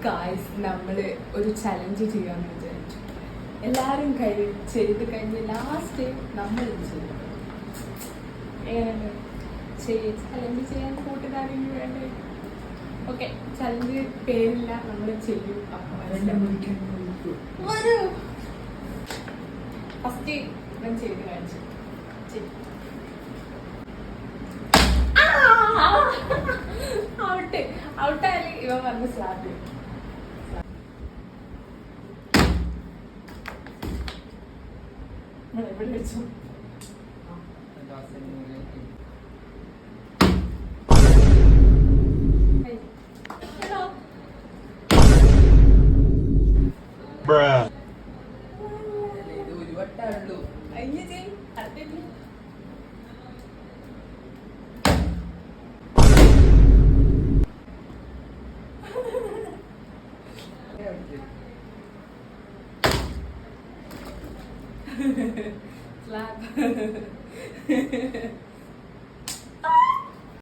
Guys നമ്മൾ ഒരു challenge ചെയ്യാമെന്ന് വിചാരിച്ചു. എല്ലാവരും ചെയ്ത് കഴിഞ്ഞ് ലാസ്റ്റ് നമ്മൾ ചെയ്യും. ചലഞ്ച് ചെയ്യാൻ കൂട്ടുകാരെങ്കിലും വേണ്ടേ? ഓക്കെ, ചലഞ്ച് പേരില്ല, നമ്മൾ ചെയ്യും. ഫസ്റ്റ് ഞാൻ ചെയ്ത് കാണിച്ചു. ഔട്ടായാലും ഇവ പറഞ്ഞ് സ്ലാബ് എവിടെ വെച്ചു. Slap.